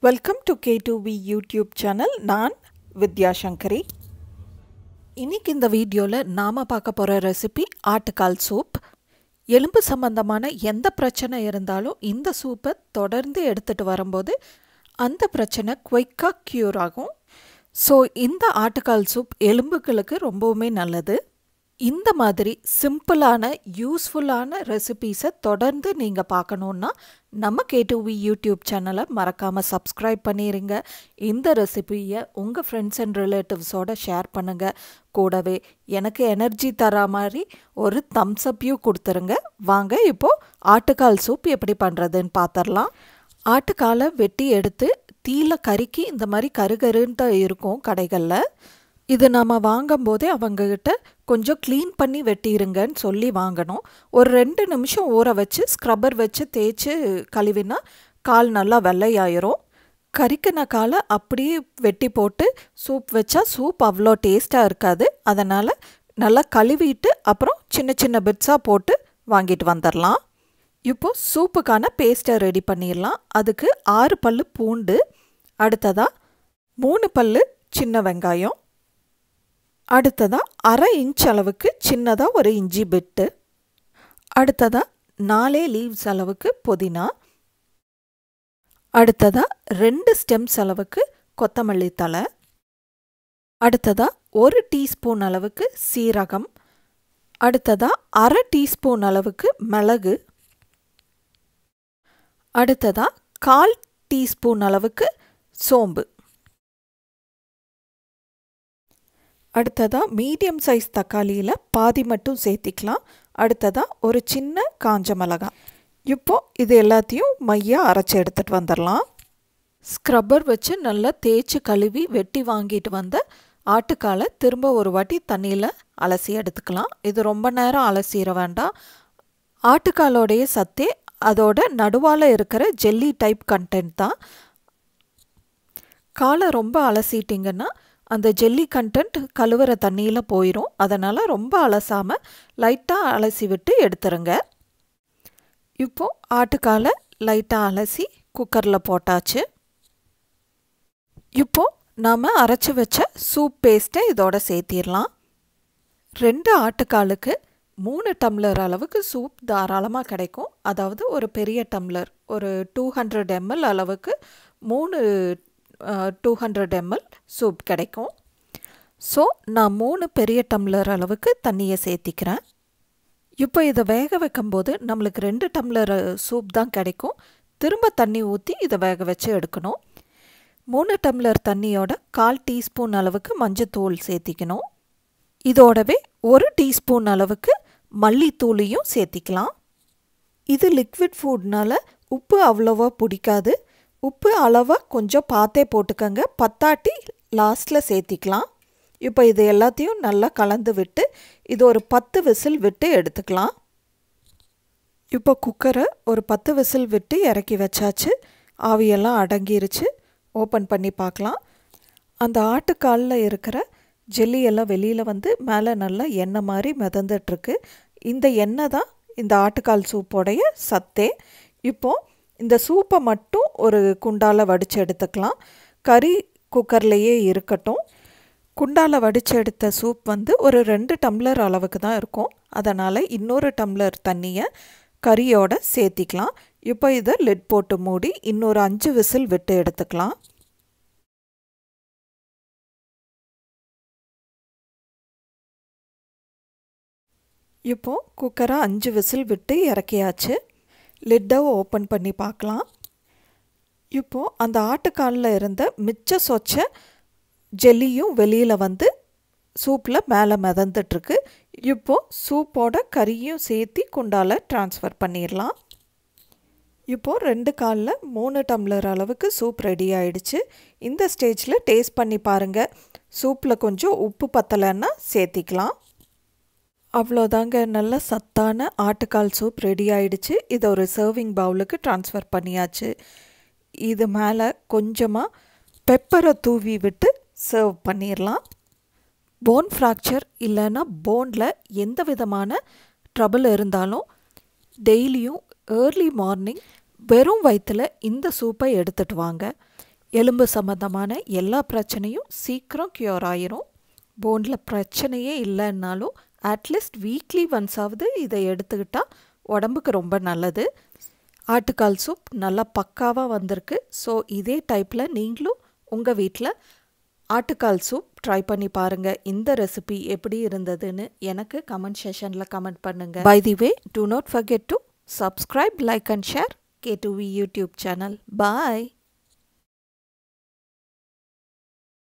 Welcome to K2V YouTube Channel. நான் வித்யா சங்கரி. இன்னைக்கு இந்த வீடியோல நாம பார்க்க போற ரெசிபி ஆட்டுக்கால் சூப். எலும்பு சம்பந்தமான எந்த பிரச்சனை இருந்தாலும் இந்த சூப்பை தொடர்ந்து எடுத்துட்டு வரும்போது அந்த பிரச்சனை குயிக்கா கியூர் ஆகும். ஸோ இந்த ஆட்டுக்கால் சூப் எலும்புகளுக்கு ரொம்பவுமே நல்லது. இந்த மாதிரி சிம்பிளான யூஸ்ஃபுல்லான ரெசிபீஸை தொடர்ந்து நீங்கள் பார்க்கணுன்னா நம்ம K2V யூடியூப் சேனலை மறக்காமல் சப்ஸ்கிரைப் பண்ணிடுங்க. இந்த ரெசிபியை உங்கள் ஃப்ரெண்ட்ஸ் அண்ட் ரிலேட்டிவ்ஸோடு ஷேர் பண்ணுங்கள். கூடவே எனக்கு எனர்ஜி தர மாதிரி ஒரு தம்ஸ் அப்யூ கொடுத்துருங்க. வாங்க இப்போது ஆட்டுக்கால் சூப் எப்படி பண்ணுறதுன்னு பார்த்துடலாம். ஆட்டுக்காலை வெட்டி எடுத்து தீயில கருக்கி இந்த மாதிரி கருகருன்னு தான் இருக்கும் கடைகளில். இது நாம் வாங்கும்போதே அவங்கக்கிட்ட கொஞ்சம் க்ளீன் பண்ணி வெட்டிடுங்கன்னு சொல்லி வாங்கணும். ஒரு 2 நிமிஷம் ஊற வச்சு ஸ்க்ரப்பர் வச்சு தேய்ச்சி கழுவினா கால் நல்லா வெள்ளையாயிரும். கறிக்கின காலை அப்படியே வெட்டி போட்டு சூப் வச்சா சூப் அவ்வளோ டேஸ்ட்டாக இருக்காது. அதனால் நல்லா கழுவிட்டு அப்புறம் சின்ன சின்ன பிட்ஸாக போட்டு வாங்கிட்டு வந்துடலாம். இப்போது சூப்புக்கான பேஸ்ட்டை ரெடி பண்ணிடலாம். அதுக்கு 6 பல்லு பூண்டு, அடுத்ததாக 3 பல்லு சின்ன வெங்காயம், அடுத்ததாக 1/2 இன்ச் அளவுக்கு சின்னதாக ஒரு இஞ்சி பிட்டு, அடுத்ததாக 4 லீவ்ஸ் அளவுக்கு புதினா, அடுத்ததாக 2 ஸ்டெம்ஸ் அளவுக்கு கொத்தமல்லி தழை, அடுத்ததாக 1 டீஸ்பூன் அளவுக்கு சீரகம், அடுத்ததாக 1/2 டீஸ்பூன் அளவுக்கு மிளகு, அடுத்ததாக 1/4 டீஸ்பூன் அளவுக்கு சோம்பு, அடுத்ததாக மீடியம் சைஸ் தக்காளியில் பாதி மட்டும் சேர்த்திக்கலாம். அடுத்ததாக ஒரு சின்ன காஞ்ச மிளகாய். இப்போது இது எல்லாத்தையும் மையாக அரைச்சி எடுத்துகிட்டு வந்துடலாம். ஸ்க்ரப்பர் வச்சு நல்லா தேய்ச்சி கழுவி வெட்டி வாங்கிட்டு வந்த ஆட்டுக்காலை திரும்ப ஒரு வாட்டி தண்ணியில் அலசி எடுத்துக்கலாம். இது ரொம்ப நேரம் அலசிட வேண்டாம். ஆட்டுக்காலோடைய சத்தே அதோட நடுவால் இருக்கிற ஜெல்லி டைப் கண்டென்ட் தான். காலை ரொம்ப அலசிட்டிங்கன்னா அந்த ஜெல்லி கண்டென்ட் கழுவுற தண்ணியில் போயிடும். அதனால் ரொம்ப அலசாமல் லைட்டாக அலசி விட்டு எடுத்துருங்க. இப்போது ஆட்டுக்காலை லைட்டாக அலசி குக்கரில் போட்டாச்சு. இப்போது நாம் அரைச்சி வச்ச சூப் பேஸ்ட்டை இதோட சேர்த்திடலாம். 2 ஆட்டுக்காலுக்கு 3 டம்ளர் அளவுக்கு சூப் தாராளமாக கிடைக்கும். அதாவது ஒரு பெரிய டம்ளர் ஒரு 200 ml அளவுக்கு 200 ml சூப் கிடைக்கும். ஸோ நான் 3 பெரிய டம்ளர் அளவுக்கு தண்ணியை சேர்த்திக்கிறேன். இப்போ இதை வேக வைக்கும்போது நம்மளுக்கு 2 டம்ளர் சூப் தான் கிடைக்கும். திரும்ப தண்ணி ஊற்றி இதை வேக வச்சு எடுக்கணும். 3 டம்ளர் தண்ணியோட 1/4 டீஸ்பூன் அளவுக்கு மஞ்சத்தூள் சேர்த்திக்கணும். இதோடவே 1 டீஸ்பூன் அளவுக்கு மல்லித்தூளையும் சேர்த்திக்கலாம். இது லிக்விட் ஃபுட்னால உப்பு அவ்வளோவா பிடிக்காது. உப்பு அளவாக கொஞ்சம் பார்த்தே போட்டுக்கங்க. பத்தாட்டி லாஸ்ட்டில் சேர்த்திக்கலாம். இப்போ இது எல்லாத்தையும் நல்லா கலந்து விட்டு இது ஒரு 10 விசில் விட்டு எடுத்துக்கலாம். இப்போ குக்கரை ஒரு 10 விசில் விட்டு இறக்கி வச்சாச்சு. ஆவியெல்லாம் அடங்கிருச்சு. ஓப்பன் பண்ணி பார்க்கலாம். அந்த ஆட்டுக்காலில் இருக்கிற ஜெல்லியெல்லாம் வெளியில் வந்து மேலே நல்லா எண்ணெய் மாதிரி மிதந்துட்டுருக்கு. இந்த எண்ணெய் தான் இந்த ஆட்டுக்கால் சூப்போடைய சத்தே. இப்போது இந்த சூப்பை மட்டும் ஒரு குண்டால் வடித்து எடுத்துக்கலாம். கறி குக்கர்லேயே இருக்கட்டும். குண்டால் வடித்து எடுத்த சூப் வந்து ஒரு 2 டம்ளர் அளவுக்கு தான் இருக்கும். அதனால் இன்னொரு டம்ளர் தண்ணியை கறியோடு சேர்த்திக்கலாம். இப்போ இதை லிட் போட்டு மூடி இன்னொரு 5 விசில் விட்டு எடுத்துக்கலாம். இப்போது குக்கரை 5 விசில் விட்டு இறக்கியாச்சு. லிட்டை ஓப்பன் பண்ணி பார்க்கலாம். இப்போது அந்த ஆட்டுக்காலில் இருந்த மிச்ச சொச்ச ஜெல்லியும் வெளியில் வந்து சூப்பில் மேலே மிதந்துட்டுருக்கு. இப்போது சூப்போட கறியும் சேர்த்தி குண்டால் ட்ரான்ஸ்ஃபர் பண்ணிடலாம். இப்போது 2 காலில் 3 டம்ளர் அளவுக்கு சூப் ரெடி ஆகிடுச்சு. இந்த ஸ்டேஜில் டேஸ்ட் பண்ணி பாருங்கள். சூப்பில் கொஞ்சம் உப்பு பத்தலைன்னா சேர்த்திக்கலாம். அவ்வளோதாங்க, நல்ல சத்தான ஆட்டுக்கால் சூப் ரெடி ஆகிடுச்சு. இதை ஒரு சர்விங் பவுலுக்கு ட்ரான்ஸ்ஃபர் பண்ணியாச்சு. இது மேலே கொஞ்சமாக பெப்பரை தூவி விட்டு சர்வ் பண்ணிடலாம். போன் ஃப்ராக்சர் இல்லைன்னா போனில் எந்த விதமான ட்ரபிள் இருந்தாலும் டெய்லியும் ஏர்லி மார்னிங் வெறும் வயிற்றில் இந்த சூப்பை எடுத்துகிட்டு வாங்க. எலும்பு சம்பந்தமான எல்லா பிரச்சனையும் சீக்கிரம் க்யூர் ஆயிரும். போனில் பிரச்சனையே இல்லைன்னாலும் அட்லீஸ்ட் வீக்லி ஒன்ஸாவது இதை எடுத்துக்கிட்டால் உடம்புக்கு ரொம்ப நல்லது. ஆட்டுக்கால் சூப் நல்லா பக்காவாக வந்திருக்கு. ஸோ இதே டைப்பில் நீங்களும் உங்கள் வீட்டில் ஆட்டுக்கால் சூப் ட்ரை பண்ணி பாருங்கள். இந்த ரெசிபி எப்படி இருந்ததுன்னு எனக்கு கமெண்ட் செஷனில் கமெண்ட் பண்ணுங்கள். By the way, do not forget to subscribe, like and share K2V YouTube channel. Bye.